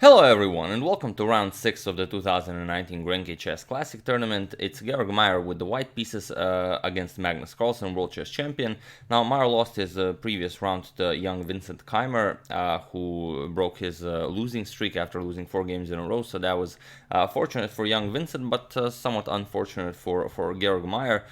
Hello everyone and welcome to round 6 of the 2019 Grenke Chess Classic Tournament. It's Georg Meier with the white pieces against Magnus Carlsen, World Chess Champion. Now Meier lost his previous round to young Vincent Keimer, who broke his losing streak after losing 4 games in a row, so that was fortunate for young Vincent, but somewhat unfortunate for Georg Meier,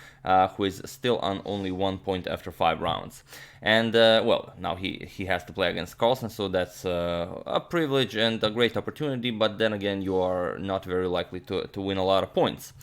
who is still on only 1 point after 5 rounds. And, well, now he has to play against Carlsen, so that's a privilege and a great opportunity, but then again, you are not very likely to win a lot of points.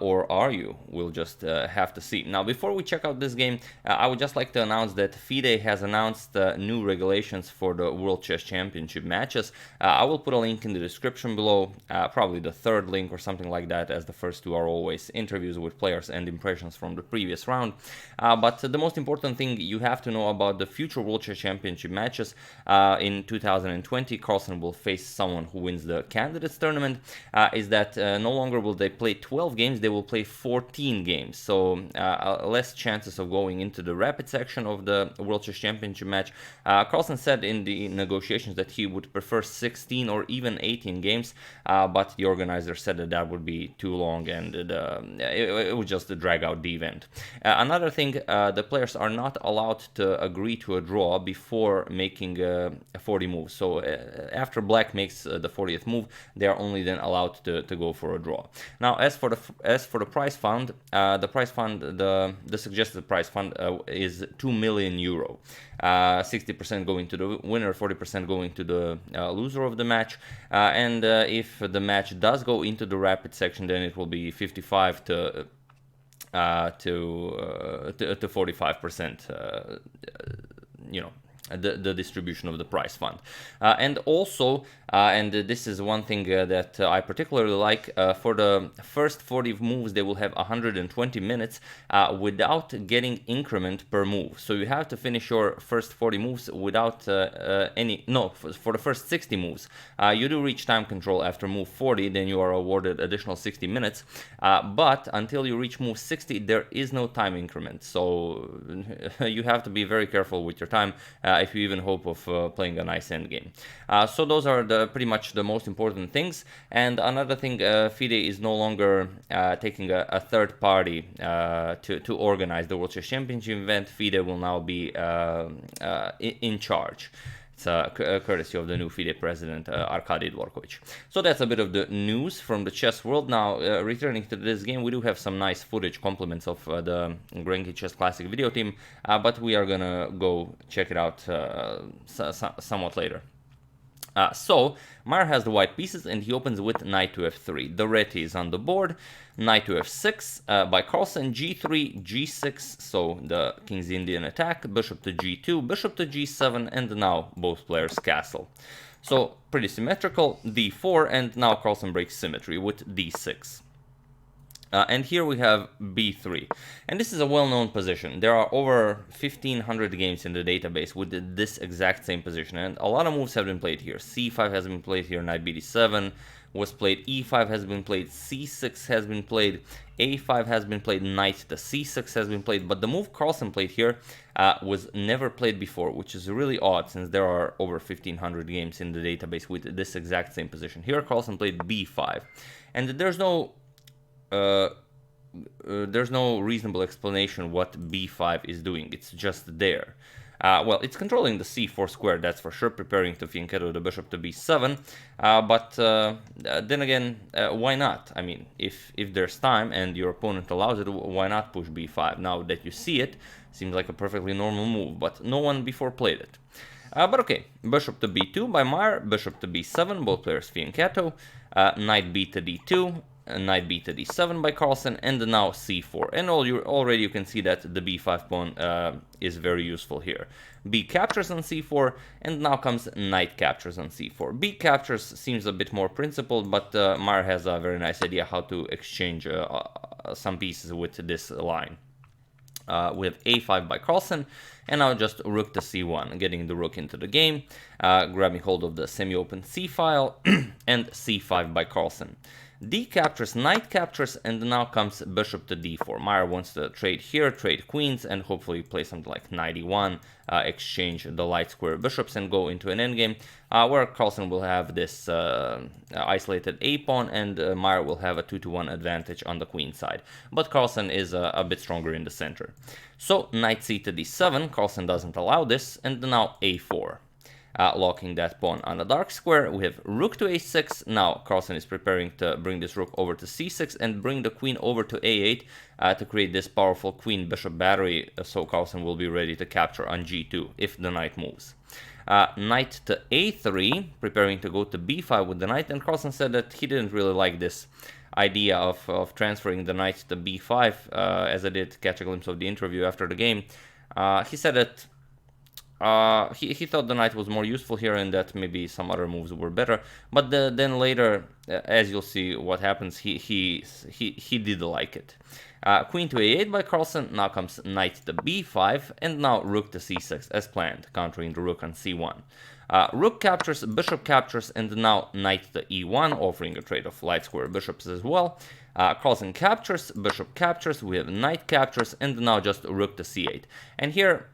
Or are you? We'll just have to see. Now, before we check out this game, I would just like to announce that FIDE has announced new regulations for the World Chess Championship matches. I will put a link in the description below, probably the third link or something like that, as the first two are always interviews with players and impressions from the previous round. But the most important thing you have to know about the future World Chess Championship matches, in 2020, Carlsen will face someone who wins the Candidates Tournament, is that no longer will they play 12 games, they will play 14 games, so less chances of going into the rapid section of the World Chess Championship match. Carlsen said in the negotiations that he would prefer 16 or even 18 games, but the organizer said that that would be too long and it would just drag out the event. Another thing, the players are not allowed to agree to a draw before making 40 moves, so after black makes the 40th move, they are only then allowed to go for a draw. Now, as for the prize fund, the suggested prize fund is 2 million euro. 60% going to the winner, 40% going to the loser of the match. And if the match does go into the rapid section, then it will be 55 to 45%. The distribution of the prize fund. And also, and this is one thing that I particularly like, for the first 40 moves they will have 120 minutes without getting increment per move. So you have to finish your first 40 moves without for the first 60 moves. You do reach time control after move 40, then you are awarded additional 60 minutes. But until you reach move 60, there is no time increment. So you have to be very careful with your time if you even hope of playing a nice endgame. So those are pretty much the most important things. And another thing, FIDE is no longer taking a third party to organize the World Chess Championship event. FIDE will now be in charge. It's courtesy of the new FIDE president, Arkady Dvorkovich. So that's a bit of the news from the chess world. Now, returning to this game, we do have some nice footage, compliments of the Grenke Chess Classic video team, but we are gonna go check it out somewhat later. So, Meier has the white pieces and he opens with knight to f3. The Reti is on the board, knight to f6 by Carlsen, g3, g6, so the King's Indian attack, bishop to g2, bishop to g7, and now both players castle. So, pretty symmetrical, d4, and now Carlsen breaks symmetry with d6. And here we have b3, and this is a well-known position. There are over 1500 games in the database with this exact same position, and a lot of moves have been played here. c5 has been played here, knight bd7 was played, e5 has been played, c6 has been played, a5 has been played, knight to c6 has been played, but the move Carlsen played here was never played before, which is really odd since there are over 1500 games in the database with this exact same position. Here Carlsen played b5, and there's no reasonable explanation what b5 is doing. It's just there. Well, it's controlling the c4 square, that's for sure, preparing to fianchetto the bishop to b7, but then again, why not? I mean, if there's time and your opponent allows it, why not push b5? Now that you see it, seems like a perfectly normal move, but no one before played it. But okay, bishop to b2 by Meier, bishop to b7, both players fianchetto, knight b to d2, knight b to d7 by Carlsen, and now c4. And already you can see that the b5 pawn is very useful here. B captures on c4, and now comes knight captures on c4. B captures seems a bit more principled, but Meier has a very nice idea how to exchange some pieces with this line. We have a5 by Carlsen, and now just rook to c1, getting the rook into the game, grabbing hold of the semi-open c file, and c5 by Carlsen. D captures, knight captures, and now comes bishop to d4. Meier wants to trade here, trade queens, and hopefully play something like knight e1, exchange the light square bishops, and go into an endgame where Carlsen will have this isolated a-pawn, and Meier will have a 2-to-1 advantage on the queen side. But Carlsen is a bit stronger in the center. So knight c to d7, Carlsen doesn't allow this, and now a4. Locking that pawn on the dark square. We have rook to a6. Now Carlsen is preparing to bring this rook over to c6 and bring the queen over to a8 to create this powerful queen bishop battery, so Carlsen will be ready to capture on g2 if the knight moves. Knight to a3, preparing to go to b5 with the knight, and Carlsen said that he didn't really like this idea of transferring the knight to b5, as I did catch a glimpse of the interview after the game. He said that he thought the knight was more useful here and that maybe some other moves were better, but then later, as you'll see what happens, he did like it. Queen to a8 by Carlsen, now comes knight to b5, and now rook to c6 as planned, countering the rook on c1. Rook captures, bishop captures, and now knight to e1, offering a trade of light square bishops as well. Carlsen captures, bishop captures, we have knight captures, and now just rook to c8. And here,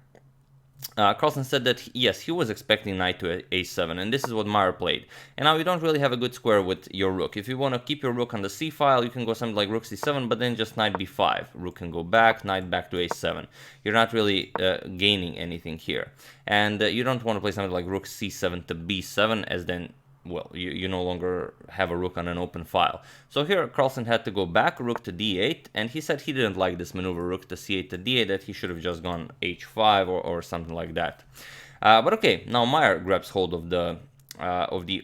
Carlsen said that, yes, he was expecting knight to a7, and this is what Meier played. And now you don't really have a good square with your rook. If you want to keep your rook on the c file, you can go something like rook c7, but then just knight b5. Rook can go back, knight back to a7. You're not really gaining anything here. And you don't want to play something like rook c7 to b7, as then, well, you no longer have a rook on an open file. So here Carlsen had to go back, rook to d8, and he said he didn't like this maneuver, rook to c8 to d8, that he should have just gone h5 or something like that. But okay, now Meier grabs hold of the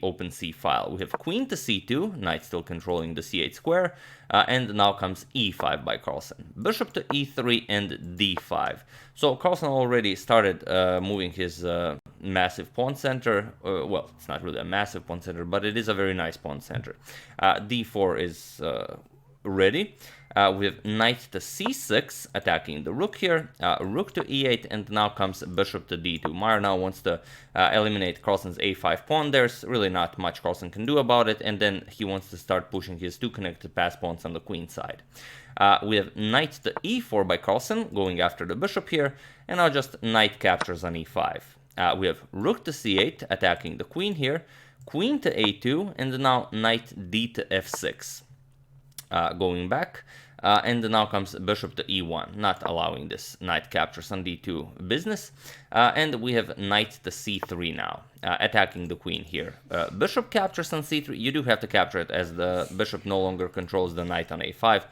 open c file. We have queen to c2, knight still controlling the c8 square, and now comes e5 by Carlsen. Bishop to e3 and d5. So Carlsen already started moving his massive pawn center. Well, it's not really a massive pawn center, but it is a very nice pawn center. d4 is ready. We have knight to c6, attacking the rook here, rook to e8, and now comes bishop to d2. Meier now wants to eliminate Carlsen's a5 pawn. There's really not much Carlsen can do about it, and then he wants to start pushing his two connected pass pawns on the queen side. We have knight to e4 by Carlsen, going after the bishop here, and now just knight captures on e5. We have rook to c8, attacking the queen here, queen to a2, and now knight d to f6. Going back, and now comes bishop to e1, not allowing this knight captures on d2 business. And we have knight to c3 now, attacking the queen here. Bishop captures on c3, you do have to capture it as the bishop no longer controls the knight on a5,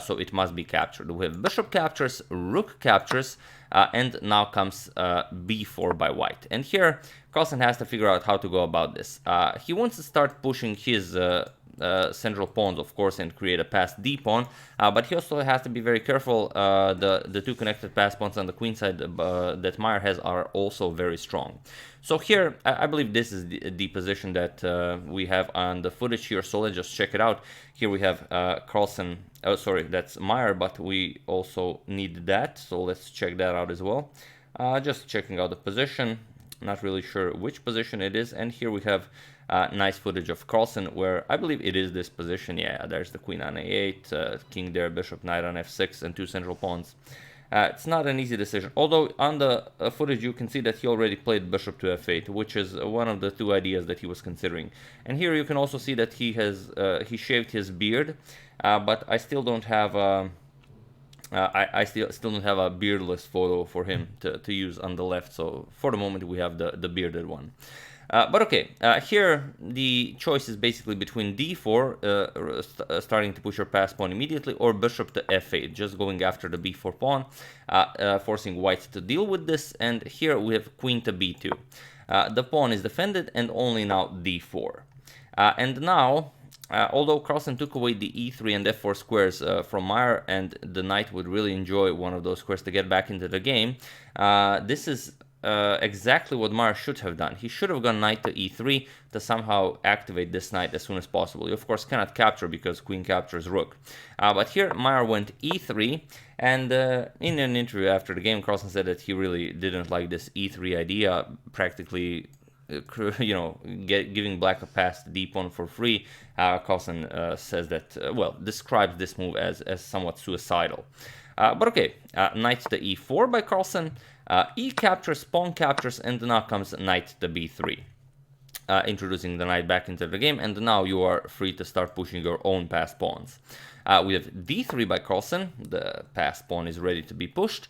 so it must be captured. We have bishop captures, rook captures, and now comes b4 by white. And here Carlsen has to figure out how to go about this. He wants to start pushing his central pawns, of course, and create a passed d pawn, but he also has to be very careful. The two connected pass pawns on the queen side that Meier has are also very strong. So here, I believe this is the position that we have on the footage here, so let's just check it out. Here we have Carlsen, oh sorry, that's Meier, but we also need that, so let's check that out as well. Just checking out the position, not really sure which position it is, and here we have nice footage of Carlsen, where I believe it is this position. Yeah, there's the queen on a8, king there, bishop, knight on f6, and two central pawns. It's not an easy decision, although on the footage you can see that he already played bishop to f8, which is one of the two ideas that he was considering. And here you can also see that he has he shaved his beard, but I still don't have I still don't have a beardless photo for him to use on the left, so for the moment we have the bearded one. But okay, here the choice is basically between d4, starting to push your pass pawn immediately, or bishop to f8, just going after the b4 pawn, forcing white to deal with this, and here we have queen to b2. The pawn is defended, and only now d4. And now, although Carlsen took away the e3 and f4 squares from Meier, and the knight would really enjoy one of those squares to get back into the game, this is exactly what Meier should have done. He should have gone knight to e3 to somehow activate this knight as soon as possible. You of course cannot capture because queen captures rook. But here Meier went e3, and in an interview after the game, Carlsen said that he really didn't like this e3 idea. Practically you know, giving black a pass to d pawn for free. Carlsen says that, well, describes this move as somewhat suicidal. But okay, knight to e4 by Carlsen, e captures, pawn captures, and now comes knight to b3. Introducing the knight back into the game, and now you are free to start pushing your own passed pawns. We have d3 by Carlsen, the passed pawn is ready to be pushed,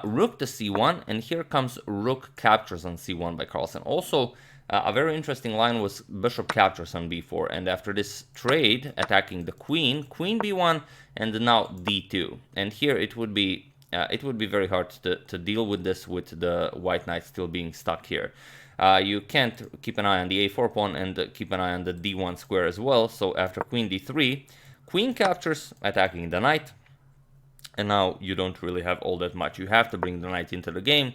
rook to c1, and here comes rook captures on c1 by Carlsen. Also, a very interesting line was bishop captures on b4, and after this trade, attacking the queen, queen b1, and now d2. And here it would be very hard to deal with this with the white knight still being stuck here. You can't keep an eye on the a4 pawn and keep an eye on the d1 square as well. So after queen d3, queen captures, attacking the knight. And now you don't really have all that much. You have to bring the knight into the game.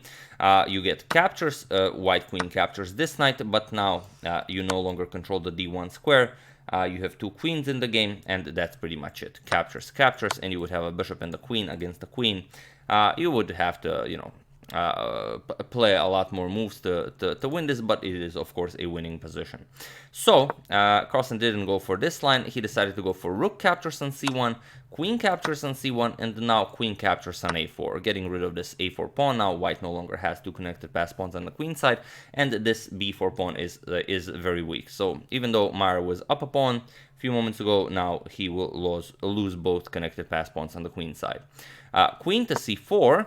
You get captures, white queen captures this knight, but now you no longer control the d1 square. You have two queens in the game, and that's pretty much it. Captures, captures, and you would have a bishop and the queen against the queen. You would have to, you know, play a lot more moves to win this, but it is of course a winning position. So Carlsen didn't go for this line. He decided to go for rook captures on c1, queen captures on c1, and now queen captures on a4, getting rid of this a4 pawn. Now white no longer has two connected passed pawns on the queen side, and this b4 pawn is very weak. So even though Meier was up a pawn a few moments ago, now he will lose both connected passed pawns on the queen side. Queen to c4,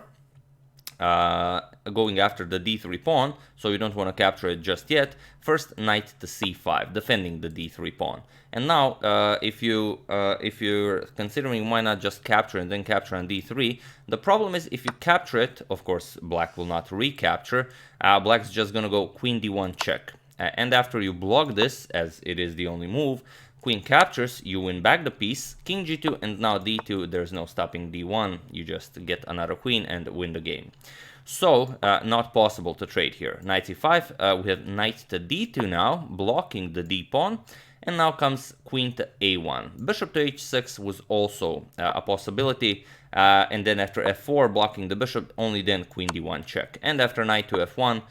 going after the d3 pawn, so you don't want to capture it just yet. First, knight to c5, defending the d3 pawn. And now, if you're considering why not just capture and then capture on d3, the problem is if you capture it, of course, black will not recapture. Black's just gonna go queen d1 check. And after you block this, as it is the only move, queen captures, you win back the piece, king g2, and now d2, there's no stopping d1, you just get another queen and win the game. So, not possible to trade here. Knight c5, we have knight to d2 now, blocking the d pawn, and now comes queen to a1. Bishop to h6 was also a possibility, and then after f4, blocking the bishop, only then queen d1 check. And after knight to f1,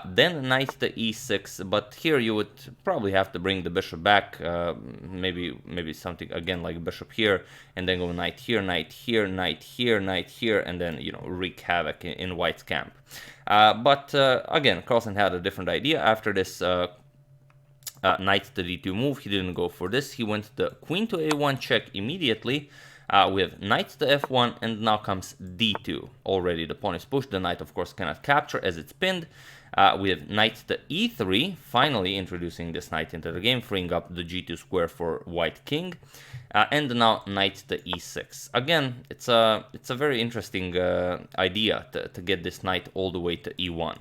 then knight to e6, but here you would probably have to bring the bishop back, maybe something again like bishop here, and then go knight here, knight here, knight here, knight here, and then, you know, wreak havoc in white's camp. But again, Carlsen had a different idea. After this knight to d2 move, he didn't go for this. He went the queen to a1 check immediately. We have knight to f1, and now comes d2. Already the pawn is pushed. The knight, of course, cannot capture as it's pinned. We have knight to e3, finally introducing this knight into the game, freeing up the g2 square for white king. And now knight to e6. Again, it's a very interesting idea to get this knight all the way to e1.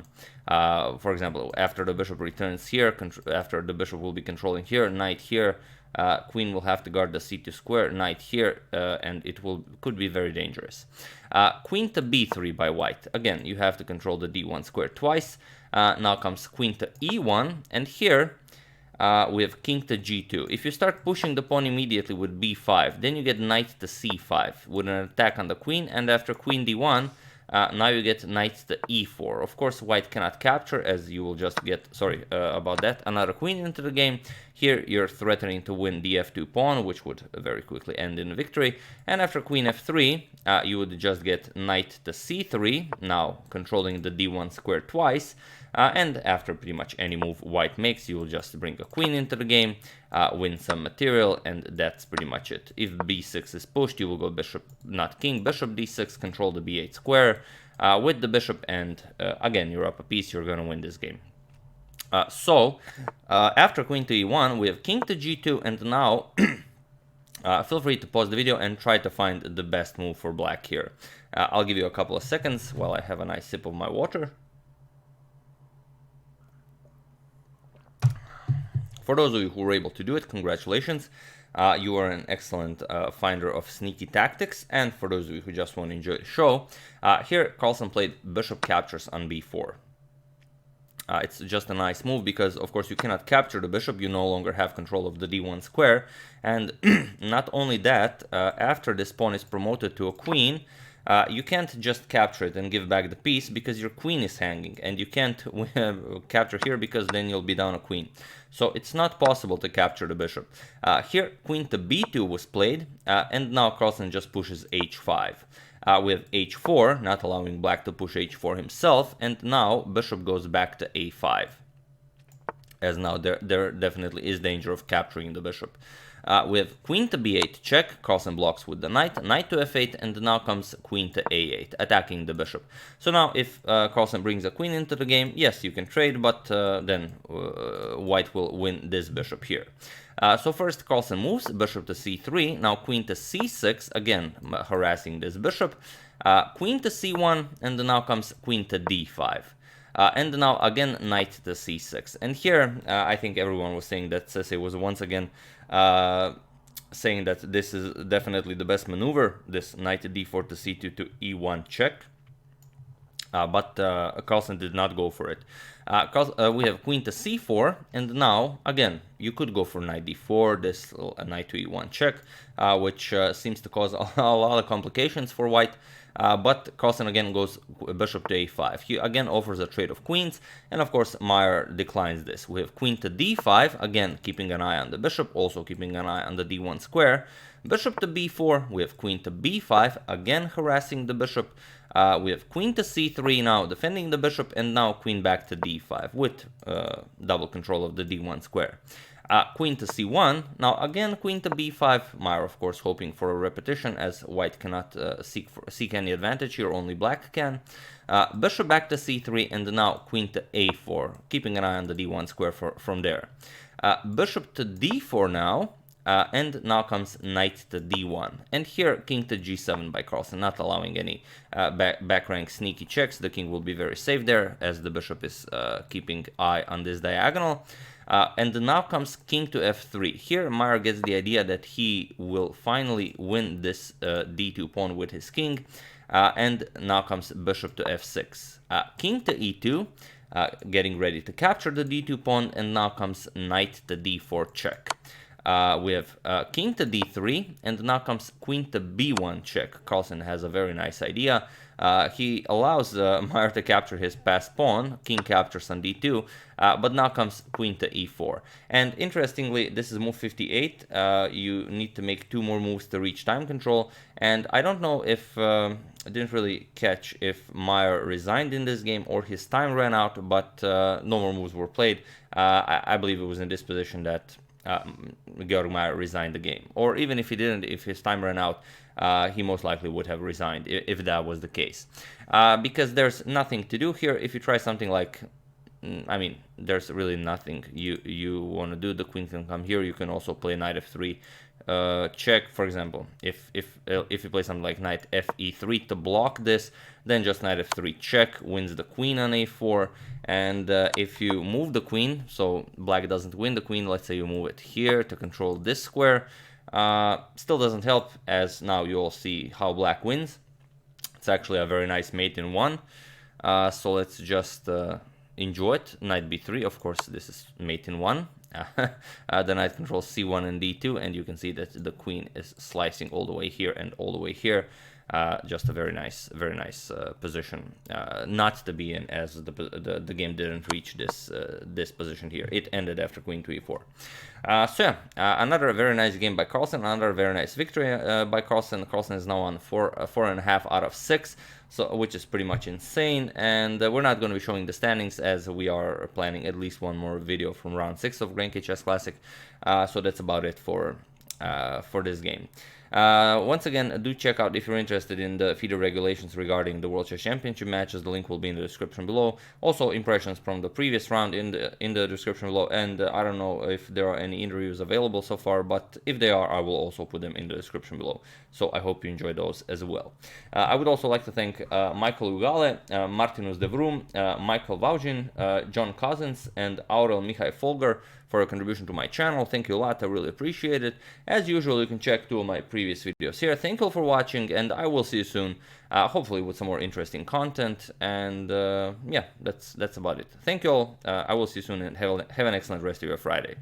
For example, after the bishop returns here, after the bishop will be controlling here, knight here, queen will have to guard the c2 square, knight here, and it could be very dangerous. Queen to b3 by white. Again, you have to control the d1 square twice. Now comes queen to e1, and here we have king to g2. If you start pushing the pawn immediately with b5, then you get knight to c5 with an attack on the queen, and after queen d1, now you get knight to e4. Of course, white cannot capture, as you will just get, about that, another queen into the game. Here you're threatening to win the f2 pawn, which would very quickly end in victory. And after queen f3, you would just get knight to c3, now controlling the d1 square twice. And after pretty much any move white makes, you will just bring a queen into the game, win some material, and that's pretty much it. If b6 is pushed, you will go bishop, not king, bishop d6, control the b8 square with the bishop, and again, you're up a piece, you're gonna win this game. So, after queen to e1, we have king to g2, and now feel free to pause the video and try to find the best move for black here. I'll give you a couple of seconds while I have a nice sip of my water. For those of you who were able to do it, congratulations. You are an excellent finder of sneaky tactics. And for those of you who just want to enjoy the show, here Carlsen played bishop captures on b4. It's just a nice move because, of course, you cannot capture the bishop. You no longer have control of the d1 square. And not only that, after this pawn is promoted to a queen, you can't just capture it and give back the piece because your queen is hanging, and you can't capture here because then you'll be down a queen. So it's not possible to capture the bishop. Here, queen to b2 was played, and now Carlsen just pushes h5. We have h4, not allowing black to push h4 himself, and now bishop goes back to a5. As now there definitely is danger of capturing the bishop. We have queen to b8 check, Carlsen blocks with the knight, knight to f8, and now comes queen to a8, attacking the bishop. So now if Carlsen brings a queen into the game, yes, you can trade, but then white will win this bishop here. So first Carlsen moves, bishop to c3, now queen to c6, again harassing this bishop, queen to c1, and now comes queen to d5. And now again knight to c6. And here I think everyone was saying that Sese was once again saying that this is definitely the best maneuver, this knight to d4 to c2 to e1 check. But Carlsen did not go for it. We have queen to c4, and now again you could go for knight d4, this knight to e1 check, which seems to cause a lot of complications for white. But Carlsen again goes bishop to a5. He again offers a trade of queens, and of course Meier declines this. We have queen to d5, again keeping an eye on the bishop, also keeping an eye on the d1 square. Bishop to b4, we have queen to b5, again harassing the bishop. We have queen to c3 now, defending the bishop, and now queen back to d5 with double control of the d1 square. Queen to c1, now again queen to b5, Meier of course hoping for a repetition as white cannot seek any advantage here, only black can. Bishop back to c3, and now queen to a4, keeping an eye on the d1 square from there. Bishop to d4 now, and now comes knight to d1. And here king to g7 by Carlsen, not allowing any back rank sneaky checks. The king will be very safe there as the bishop is keeping eye on this diagonal. And now comes king to f3. Here Meier gets the idea that he will finally win this d2 pawn with his king. And now comes bishop to f6. King to e2, getting ready to capture the d2 pawn, and now comes knight to d4 check. We have king to d3, and now comes queen to b1 check. Carlsen has a very nice idea. He allows Meier to capture his passed pawn, king captures on d2, but now comes queen to e4. And interestingly, this is move 58. You need to make 2 more moves to reach time control, and I don't know if, I didn't really catch if Meier resigned in this game or his time ran out, but no more moves were played. I believe it was in this position that Georg Meier resigned the game. Or even if he didn't, if his time ran out, he most likely would have resigned if that was the case. Because there's nothing to do here. If you try something like, I mean, there's really nothing you want to do. The queen can come here. You can also play knight f3 check, for example. If you play something like knight fe3 to block this, then just knight f3 check wins the queen on a4. And if you move the queen, so black doesn't win the queen, let's say you move it here to control this square, still doesn't help, as now you all see how black wins. It's actually a very nice mate in 1. So let's just enjoy it. Knight b3, of course this is mate in 1. The knight controls c1 and d2, and you can see that the queen is slicing all the way here and all the way here. Just a very nice position not to be in, as the game didn't reach this position here. It ended after queen to e4. So yeah, another very nice game by Carlsen, another very nice victory by Carlsen. Carlsen is now on 4.5 out of 6, so which is pretty much insane. And we're not going to be showing the standings, as we are planning at least one more video from round 6 of Grenke Chess Classic. So that's about it for this game. Once again, do check out if you're interested in the FIDE regulations regarding the World Chess Championship matches. The link will be in the description below. Also, impressions from the previous round in the description below. And I don't know if there are any interviews available so far, but if they are, I will also put them in the description below. So I hope you enjoy those as well. I would also like to thank Michael Ugale, Martinus de Vroom, Michael Vaujin, John Cousins, and Aurel Mihai Folger for a contribution to my channel. Thank you a lot, I really appreciate it. As usual, you can check 2 of my previous videos here. Thank you for watching, and I will see you soon, hopefully with some more interesting content. And yeah, that's about it. Thank you all. I will see you soon, and have an excellent rest of your Friday.